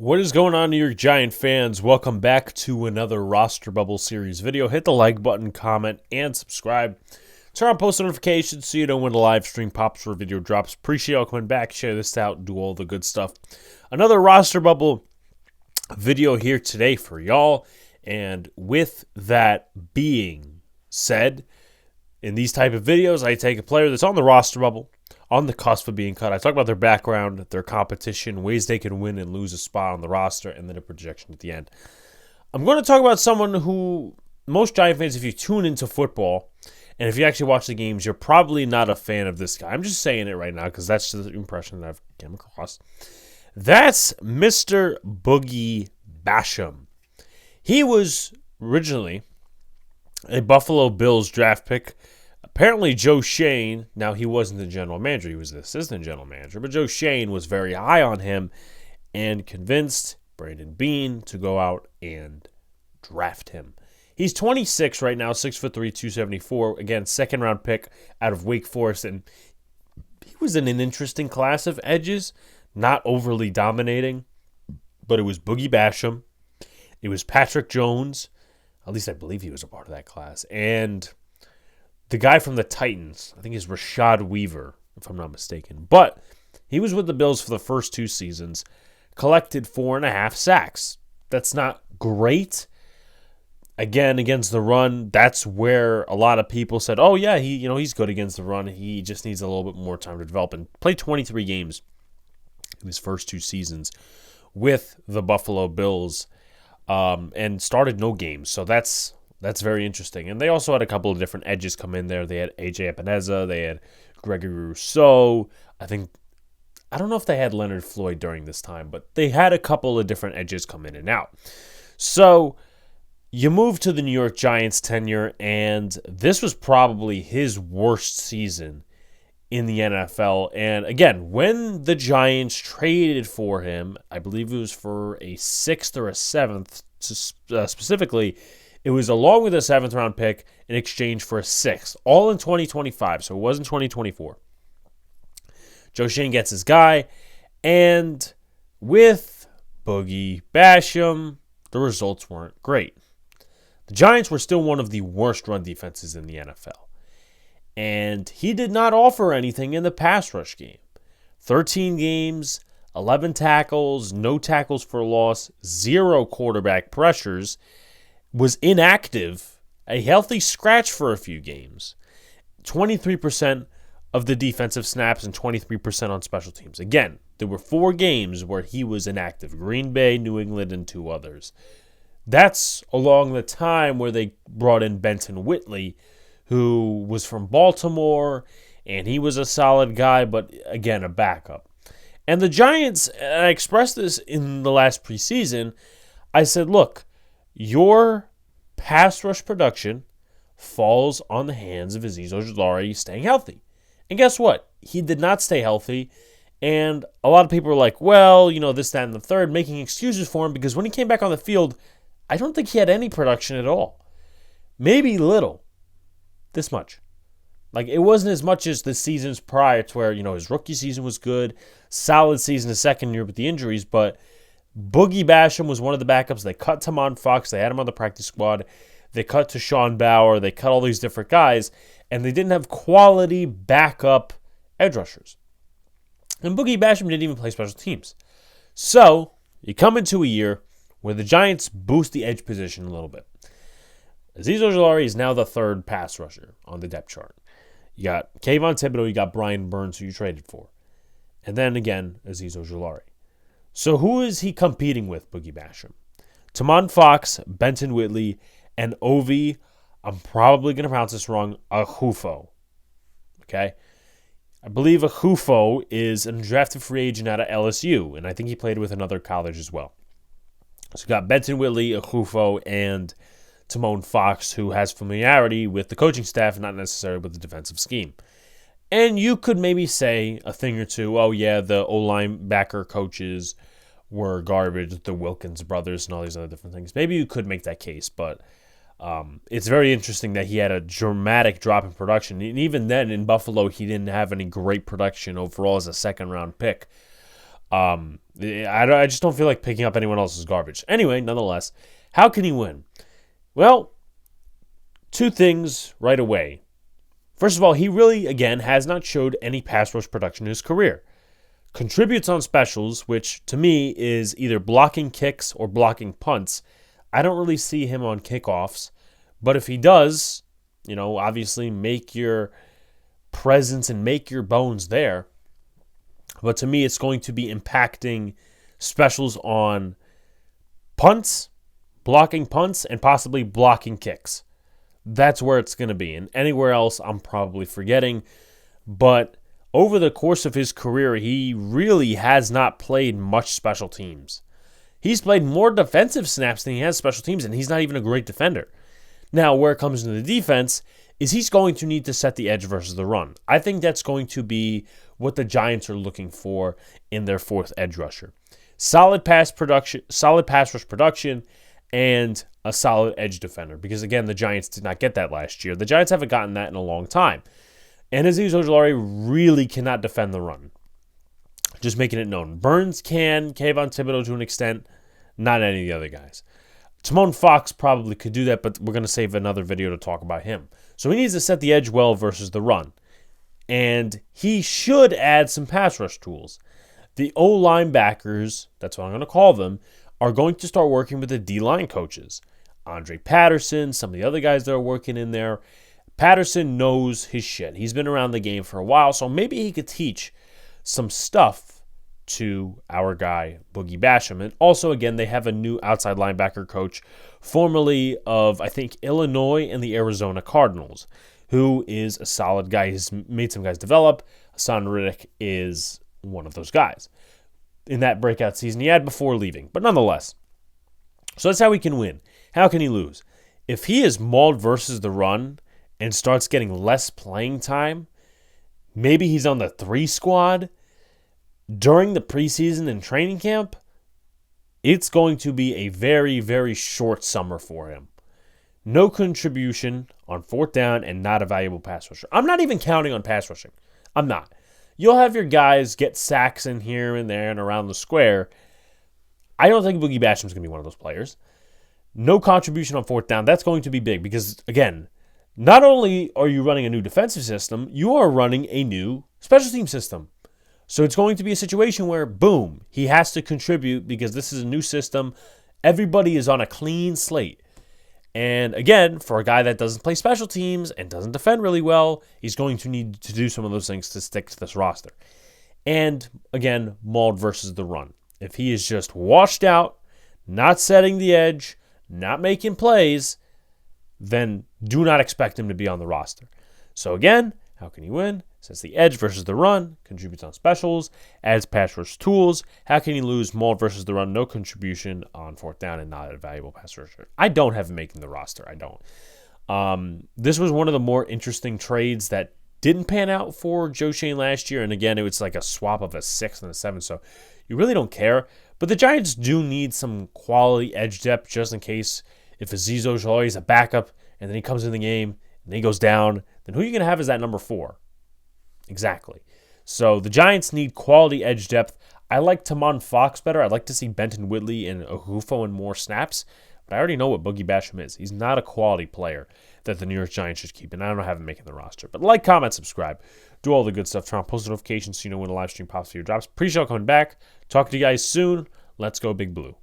What is going on, New York Giant fans? Welcome back to another Roster Bubble Series video. Hit the like button, comment, and subscribe. Turn on post notifications so you know when the live stream pops or a video drops. Appreciate y'all coming back. Share this out. Do all the good stuff. Another Roster Bubble video here today for y'all. And with that being said, in these type of videos, I take a player that's on the roster bubble, on the cusp of being cut. I talk about their background, their competition, ways they can win and lose a spot on the roster, and then a projection at the end. I'm going to talk about someone who most Giant fans, if you tune into football, and if you actually watch the games, you're probably not a fan of this guy. I'm just saying it right now because that's the impression that I've come across. That's Mr. Boogie Basham. He was originally a Buffalo Bills draft pick. Apparently, Joe Schoen, now he wasn't the general manager, he was the assistant general manager, but Joe Schoen was very high on him and convinced Brandon Beane to go out and draft him. He's 26 right now, 6'3", 274. Again, second round pick out of Wake Forest, and he was in an interesting class of edges, not overly dominating, but it was Boogie Basham, it was Patrick Jones, at least I believe he was a part of that class, and the guy from the Titans, I think is Rashad Weaver, if I'm not mistaken. But he was with the Bills for the first two seasons, collected 4.5 sacks. That's not great. Again, against the run, that's where a lot of people said, oh yeah, he's good against the run. He just needs a little bit more time to develop. And played 23 games in his first two seasons with the Buffalo Bills and started no games. So that's very interesting. And they also had a couple of different edges come in there. They had A.J. Epineza. They had Gregory Rousseau. I don't know if they had Leonard Floyd during this time, but they had a couple of different edges come in and out. So you move to the New York Giants tenure, and this was probably his worst season in the NFL. And again, when the Giants traded for him, I believe it was for a 6th or a 7th specifically, it was along with a 7th round pick in exchange for a 6th, all in 2025, so it wasn't 2024. Joe Schoen gets his guy, and with Boogie Basham, the results weren't great. The Giants were still one of the worst run defenses in the NFL, and he did not offer anything in the pass rush game. 13 games, 11 tackles, no tackles for loss, 0 quarterback pressures, was inactive, a healthy scratch for a few games, 23% of the defensive snaps and 23% on special teams. Again, there were 4 games where he was inactive: Green Bay, New England, and 2 others. That's along the time where they brought in Benton Whitley, who was from Baltimore, and he was a solid guy, but again, a backup. And the Giants, and I expressed this in the last preseason, I said, look, your pass rush production falls on the hands of Azeez Ojulari staying healthy. And guess what? He did not stay healthy. And a lot of people were like, well, this, that, and the third, making excuses for him because when he came back on the field, I don't think he had any production at all. Maybe little. This much. Like, it wasn't as much as the seasons prior to where, his rookie season was good, solid season his second year with the injuries, but Boogie Basham was one of the backups. They cut Tamon Fox. They had him on the practice squad. They cut to Sean Bauer. They cut all these different guys, and they didn't have quality backup edge rushers. And Boogie Basham didn't even play special teams. So you come into a year where the Giants boost the edge position a little bit. Azeez Ojulari is now the 3rd pass rusher on the depth chart. You got Kayvon Thibodeau. You got Brian Burns, who you traded for. And then again, Azeez Ojulari. So who is he competing with, Boogie Basham? Tamon Fox, Benton Whitley, and Ovi, I'm probably going to pronounce this wrong, Ahufo. Okay? I believe Ahufo is an undrafted free agent out of LSU, and I think he played with another college as well. So you got Benton Whitley, Ahufo, and Tamon Fox, who has familiarity with the coaching staff, not necessarily with the defensive scheme. And you could maybe say a thing or two, oh yeah, the O-linebacker coaches were garbage, the Wilkins brothers and all these other different things. Maybe you could make that case, but it's very interesting that he had a dramatic drop in production. And even then in Buffalo, he didn't have any great production overall as a second-round pick. I just don't feel like picking up anyone else's garbage. Anyway, nonetheless, how can he win? Well, two things right away. First of all, he really, again, has not showed any pass rush production in his career. Contributes on specials, which to me is either blocking kicks or blocking punts. I don't really see him on kickoffs, but if he does, obviously make your presence and make your bones there. But to me, it's going to be impacting specials on punts, blocking punts, and possibly blocking kicks. That's where it's going to be. And anywhere else, I'm probably forgetting. But over the course of his career, he really has not played much special teams. He's played more defensive snaps than he has special teams, and he's not even a great defender. Now, where it comes into the defense is he's going to need to set the edge versus the run. I think that's going to be what the Giants are looking for in their fourth edge rusher. Solid pass rush production, and a solid edge defender. Because, again, the Giants did not get that last year. The Giants haven't gotten that in a long time. And Azeez Ojulari really cannot defend the run. Just making it known. Burns can, Kayvon Thibodeau to an extent, not any of the other guys. Timon Fox probably could do that, but we're going to save another video to talk about him. So he needs to set the edge well versus the run. And he should add some pass rush tools. The O-linebackers, that's what I'm going to call them, are going to start working with the D-line coaches. Andre Patterson, some of the other guys that are working in there. Patterson knows his shit. He's been around the game for a while, so maybe he could teach some stuff to our guy, Boogie Basham. And also, again, they have a new outside linebacker coach, formerly of, I think, Illinois and the Arizona Cardinals, who is a solid guy. He's made some guys develop. Hassan Riddick is one of those guys in that breakout season he had before leaving. But nonetheless, so that's how he can win. How can he lose? If he is mauled versus the run and starts getting less playing time, maybe he's on the 3 squad during the preseason and training camp, it's going to be a very, very short summer for him. No contribution on fourth down and not a valuable pass rusher. I'm not even counting on pass rushing. I'm not. You'll have your guys get sacks in here and there and around the square. I don't think Boogie Basham's going to be one of those players. No contribution on fourth down. That's going to be big because, again, not only are you running a new defensive system, you are running a new special team system. So it's going to be a situation where, boom, he has to contribute because this is a new system. Everybody is on a clean slate. And again, for a guy that doesn't play special teams and doesn't defend really well, he's going to need to do some of those things to stick to this roster. And again, mauled versus the run. If he is just washed out, not setting the edge, not making plays, then do not expect him to be on the roster. So again, how can he win? Sets the edge versus the run, contributes on specials, adds pass rush tools. How can he lose? Mauled versus the run, no contribution on fourth down and not a valuable pass rusher. I don't have him making the roster. I don't. This was one of the more interesting trades that didn't pan out for Joe Shane last year. And again, it was like a swap of a 6 and a 7. So you really don't care. But the Giants do need some quality edge depth just in case if Azeez Ojulari is a backup and then he comes in the game and then he goes down, then who are you going to have as that number 4? Exactly. So the Giants need quality edge depth. I like Timon Fox better. I'd like to see Benton Whitley and Ohufo in more snaps. But I already know what Boogie Basham is. He's not a quality player that the New York Giants should keep. And I don't have him making the roster. But like, comment, subscribe. Do all the good stuff. Turn on post notifications so you know when the live stream pops for your drops. Appreciate y'all coming back. Talk to you guys soon. Let's go Big Blue.